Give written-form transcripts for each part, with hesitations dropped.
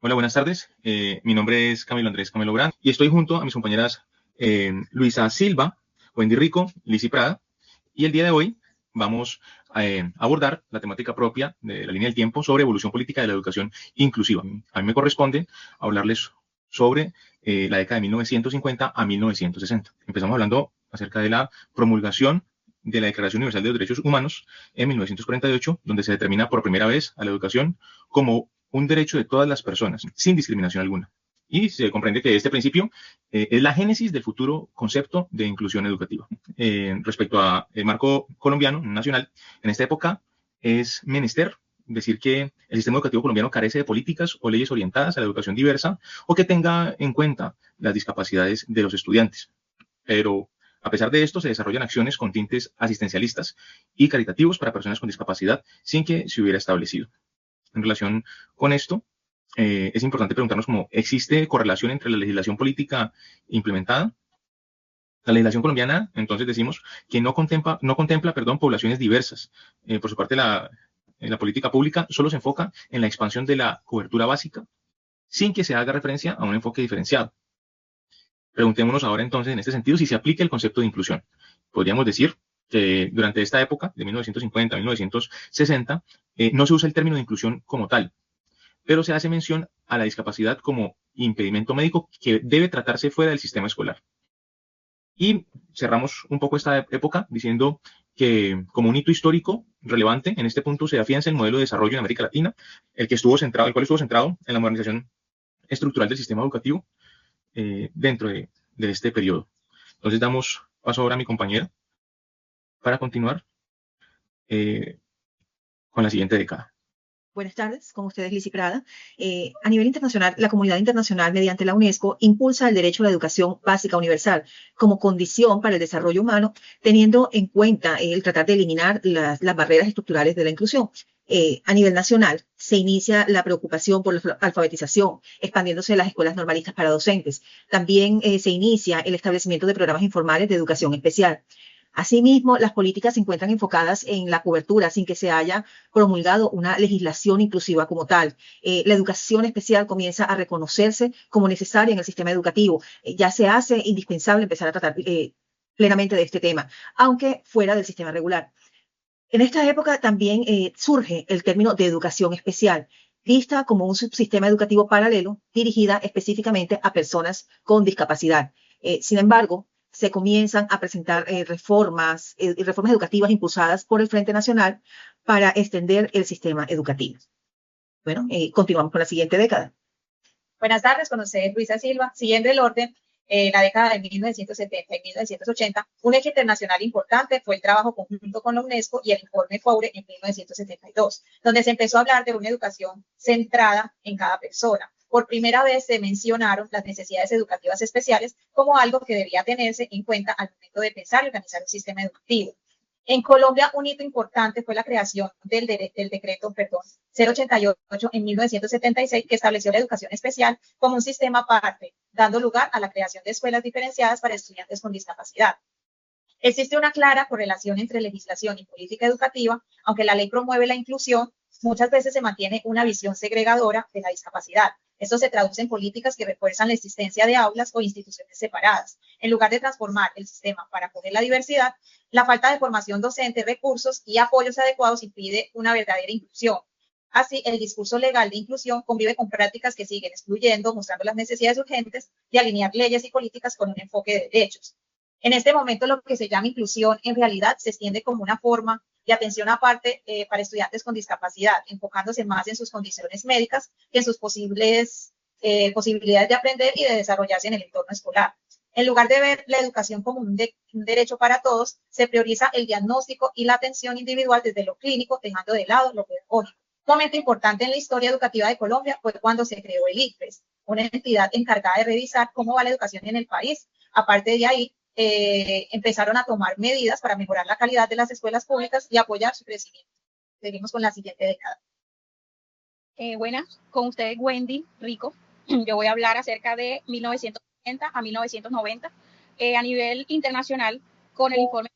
Hola, buenas tardes. Mi nombre es Camilo Andrés Camelo Brand y estoy junto a mis compañeras Luisa Silva, Wendy Rico, Lizzy Prada. Y el día de hoy vamos a abordar la temática propia de la línea del tiempo sobre evolución política de la educación inclusiva. A mí me corresponde hablarles sobre la década de 1950 a 1960. Empezamos hablando acerca de la promulgación de la Declaración Universal de los Derechos Humanos en 1948, donde se determina por primera vez a la educación como un derecho de todas las personas, sin discriminación alguna. Y se comprende que este principio es la génesis del futuro concepto de inclusión educativa. Respecto al marco colombiano, nacional, en esta época es menester decir que el sistema educativo colombiano carece de políticas o leyes orientadas a la educación diversa o que tenga en cuenta las discapacidades de los estudiantes. Pero a pesar de esto, se desarrollan acciones con tintes asistencialistas y caritativos para personas con discapacidad sin que se hubiera establecido. En relación con esto, es importante preguntarnos cómo existe correlación entre la legislación política implementada. La legislación colombiana, entonces decimos que no contempla poblaciones diversas. Por su parte, la política pública solo se enfoca en la expansión de la cobertura básica, sin que se haga referencia a un enfoque diferenciado. Preguntémonos ahora entonces en este sentido si se aplica el concepto de inclusión. Podríamos decir que durante esta época, de 1950 a 1960, no se usa el término de inclusión como tal, pero se hace mención a la discapacidad como impedimento médico que debe tratarse fuera del sistema escolar. Y cerramos un poco esta época diciendo que como un hito histórico relevante, en este punto se afianza el modelo de desarrollo en América Latina, el cual estuvo centrado en la modernización estructural del sistema educativo dentro de este periodo. Entonces damos paso ahora a mi compañera para continuar eh, con la siguiente década. Buenas tardes, con ustedes Lizzy Prada. A nivel internacional, la comunidad internacional, mediante la UNESCO, impulsa el derecho a la educación básica universal como condición para el desarrollo humano, teniendo en cuenta el tratar de eliminar las barreras estructurales de la inclusión. A nivel nacional, se inicia la preocupación por la alfabetización, expandiéndose las escuelas normalistas para docentes. También se inicia el establecimiento de programas informales de educación especial. Asimismo, las políticas se encuentran enfocadas en la cobertura sin que se haya promulgado una legislación inclusiva como tal. La educación especial comienza a reconocerse como necesaria en el sistema educativo. Ya se hace indispensable empezar a tratar plenamente de este tema, aunque fuera del sistema regular. En esta época también surge el término de educación especial, vista como un subsistema educativo paralelo dirigida específicamente a personas con discapacidad. Sin embargo, se comienzan a presentar reformas educativas impulsadas por el Frente Nacional para extender el sistema educativo. Bueno, continuamos con la siguiente década. Buenas tardes, con ustedes Luisa Silva. Siguiendo el orden, la década de 1970 y 1980, un hecho internacional importante fue el trabajo conjunto con la UNESCO y el informe FOURE en 1972, donde se empezó a hablar de una educación centrada en cada persona. Por primera vez se mencionaron las necesidades educativas especiales como algo que debía tenerse en cuenta al momento de pensar y organizar un sistema educativo. En Colombia, un hito importante fue la creación del decreto 088 en 1976, que estableció la educación especial como un sistema aparte, dando lugar a la creación de escuelas diferenciadas para estudiantes con discapacidad. Existe una clara correlación entre legislación y política educativa, aunque la ley promueve la inclusión, muchas veces se mantiene una visión segregadora de la discapacidad. Esto se traduce en políticas que refuerzan la existencia de aulas o instituciones separadas. En lugar de transformar el sistema para acoger la diversidad, la falta de formación docente, recursos y apoyos adecuados impide una verdadera inclusión. Así, el discurso legal de inclusión convive con prácticas que siguen excluyendo, mostrando las necesidades urgentes de alinear leyes y políticas con un enfoque de derechos. En este momento, lo que se llama inclusión en realidad se extiende como una forma de atención aparte para estudiantes con discapacidad, enfocándose más en sus condiciones médicas que en sus posibilidades de aprender y de desarrollarse en el entorno escolar. En lugar de ver la educación como un derecho para todos, se prioriza el diagnóstico y la atención individual desde lo clínico, dejando de lado lo pedagógico. Un momento importante en la historia educativa de Colombia fue cuando se creó el ICFES, una entidad encargada de revisar cómo va la educación en el país. Aparte de ahí, empezaron a tomar medidas para mejorar la calidad de las escuelas públicas y apoyar su crecimiento. Seguimos con la siguiente década. Buenas, con ustedes Wendy Rico. Yo voy a hablar acerca de 1970 a 1990 a nivel internacional con el informe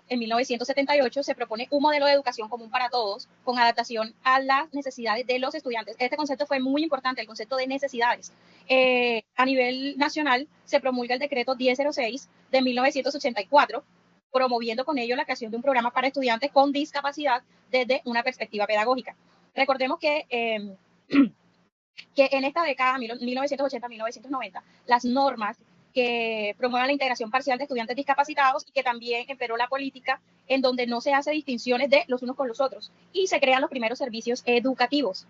en 1978, se propone un modelo de educación común para todos, con adaptación a las necesidades de los estudiantes. Este concepto fue muy importante, el concepto de necesidades. A nivel nacional, se promulga el decreto 1006 de 1984, promoviendo con ello la creación de un programa para estudiantes con discapacidad desde una perspectiva pedagógica. Recordemos que en esta década, 1980-1990, las normas que promuevan la integración parcial de estudiantes discapacitados y que también emperó la política en donde no se hace distinciones de los unos con los otros y se crean los primeros servicios educativos.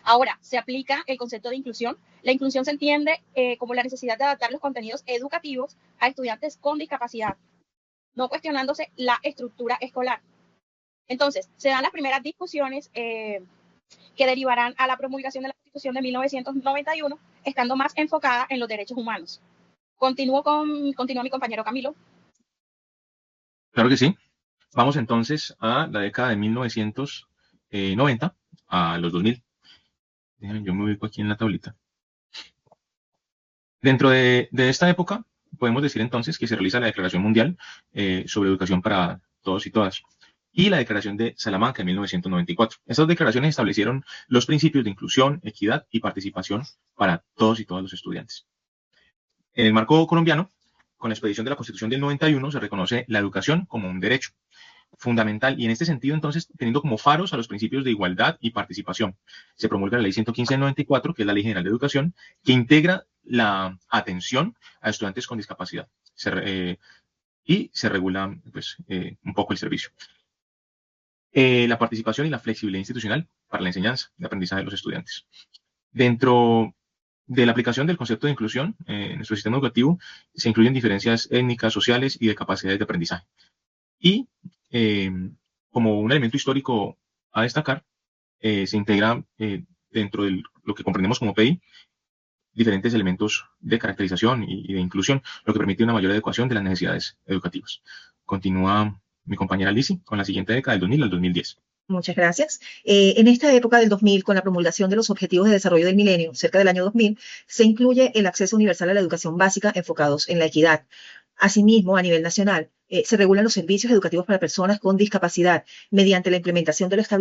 Ahora, se aplica el concepto de inclusión. La inclusión se entiende como la necesidad de adaptar los contenidos educativos a estudiantes con discapacidad, no cuestionándose la estructura escolar. Entonces, se dan las primeras discusiones que derivarán a la promulgación de la Constitución de 1991, estando más enfocada en los derechos humanos. Continúa mi compañero Camilo. Claro que sí. Vamos entonces a la década de 1990 a los 2000. Déjenme, yo me ubico aquí en la tablita. Dentro de esta época, podemos decir entonces que se realiza la Declaración Mundial sobre Educación para Todos y Todas y la Declaración de Salamanca en 1994. Estas declaraciones establecieron los principios de inclusión, equidad y participación para todos y todas los estudiantes. En el marco colombiano, con la expedición de la Constitución del 91, se reconoce la educación como un derecho fundamental y en este sentido, entonces, teniendo como faros a los principios de igualdad y participación. Se promulga la Ley 115 del 94, que es la Ley General de Educación, que integra la atención a estudiantes con discapacidad y se regula pues, un poco el servicio. La participación y la flexibilidad institucional para la enseñanza y aprendizaje de los estudiantes. Dentro de la aplicación del concepto de inclusión en nuestro sistema educativo se incluyen diferencias étnicas, sociales y de capacidades de aprendizaje. Y como un elemento histórico a destacar, se integra dentro de lo que comprendemos como PI diferentes elementos de caracterización y de inclusión, lo que permite una mayor adecuación de las necesidades educativas. Continúa mi compañera Lizzy con la siguiente década, del 2000 al 2010. Muchas gracias. En esta época del 2000, con la promulgación de los Objetivos de Desarrollo del Milenio, cerca del año 2000, se incluye el acceso universal a la educación básica enfocados en la equidad. Asimismo, a nivel nacional, se regulan los servicios educativos para personas con discapacidad mediante la implementación de lo establecido